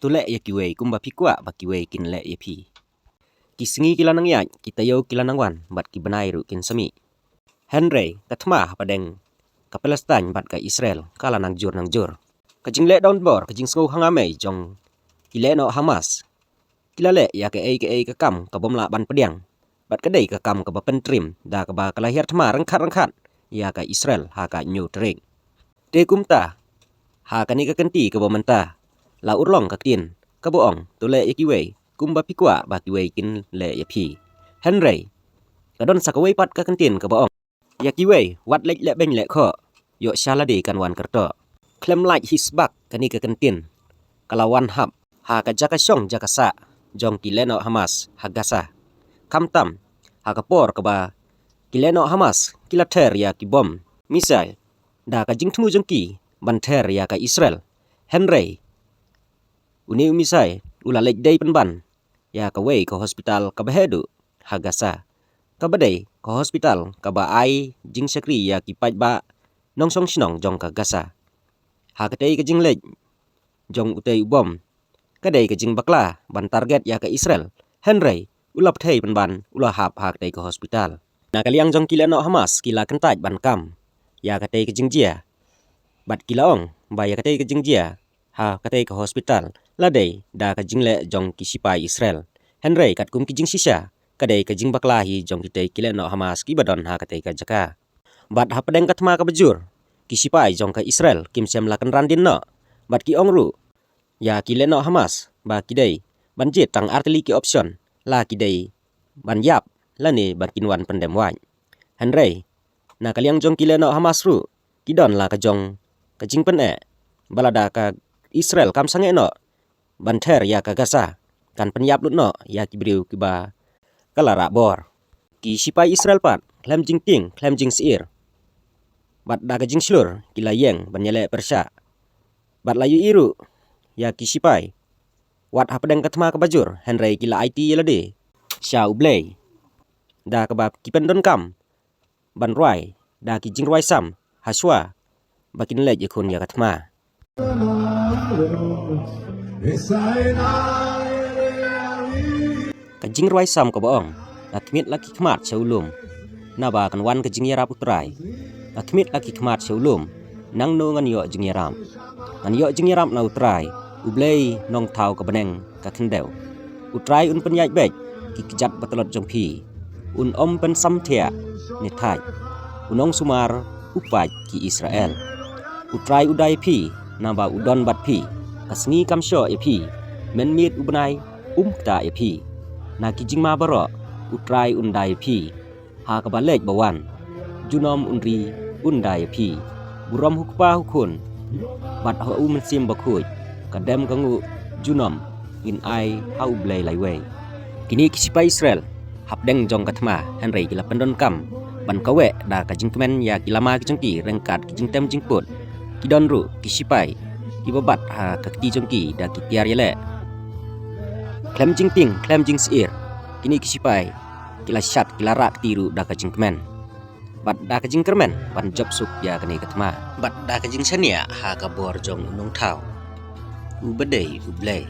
tolek ya kiwei kumba pikwa ba kiwei kin le ya pi. Kisengi kila nang yai kita yo kila nang wan bat ki benai ru kin semi. Henry katma padeng ka Palestine bat ka Israel kala nang jur. Kajing le down bor kajing sngau hangame jong kile no Hamas. Kila le ya ke ai ka kam ka bom la ban pediang. Bat kadai ka kam ka ba pentrim da ka ba kalahir thma rangkhat ya ka Israel ha ka nyu trek. Te kumta ha ka ni ka kenti ka bomenta. La urlong ka tin ka boong tole ya kiwei kumba pikwa ba kiwei kin le ya pi. Henry kadon sakawai pat ka kentin ka boong. Ya kiwei wat lek le beng le kho yo shaladi kan wan kerto. Klem like his back kani ka kentin. Kalawan hap ha ka jaka syong jaka sa jong kileno Hamas ha Gaza. Kamtam ha ka por ka ba kileno Hamas kilater ya ki bom misal da ka jingtmu jong ki banter ya ka Israel. Henry uni misai ula lek day penban ya ka wei ka hospital ka behedu ha Gaza. Ka badai ka hospital ka ba ai jing sakri ya ki paj ba nong song sinong jong ka Gaza. Ha ka tei ka jing lek jong utei bom kadai ka jing bakla ban target ya ka Israel. Henry ulap thei penban ula hap ha ka tei ka hospital. Na kaliang jong kileno Hamas kila kentaj ban kam ya ka tei ka jing jia. Bat kilaong ba ya ka tei ka jing jia ha ka tei ka hospital. Ladai da ka jing le jong kisipai Israel. Henry kat kum ki jing sisa kadai ka jing bakla hi jong kitei kileno Hamas ki badon ha ka tei ka jaka. Bat ha pedeng katma ka bejur kisipai jong ka Israel kim sem lakan randin no. Bat ki ongru ya kileno Hamas ba kidai banjit tang artili ki option la kidai ban yap lani ban kinwan pendem wan. Henry na kaliang jong kileno Hamas ru kidon la ka jong ka jing pen balada ka Israel kam sange no banter ya ka Gaza kan penyap lut no ya kibriu kiba kalara bor ki sipai Israel pat klem jing ting klem jing sir bat da ka jing slur kila yeng banyele persya bat layu iru ya ki sipai wat hapadeng katma ka bajur Henry kila IT yelade sya ublei da ka bab ki pendon kam ban ruai da ki jing ruai sam haswa bakin lej yakun ya katma. Kajing ruai sam ka boong atmit laki kmat seulum naba kan wan kajing yarap utrai atmit laki kmat seulum nang no ngan yo jing yaram ngan yo jing yaram na utrai ublei nong tau ka beneng ka kendeu utrai un penyaj bej ki kejat batelot jong pi un om pen samthia ni thai unong sumar upaj ki Israel utrai udai pi naba udon bat pi kasngi kamsyo e pi men mit ubnai ta e pi na kijing ma baro utrai undai pi ha ka balej bawan junom unri undai pi burom hukpa hukun bat ha u mensim bakuj kadem kangu junom in ai ha ublei laiwei kini kisipai Israel hapdeng jong katma Henry kila pendon kam ban kawe da kajing kemen ya kilama kijengki rengkat kijing tem jingput kidon ru kisipai kibabat ha kakti jongki da kitiar yele klem jing ting klem jing sir kini kisipai kila syat kila rak tiru da kajing kemen bat da kajing kermen ban job suk ya kani katma bat da kajing sania ha ka bor jong unong tau ubedei ublei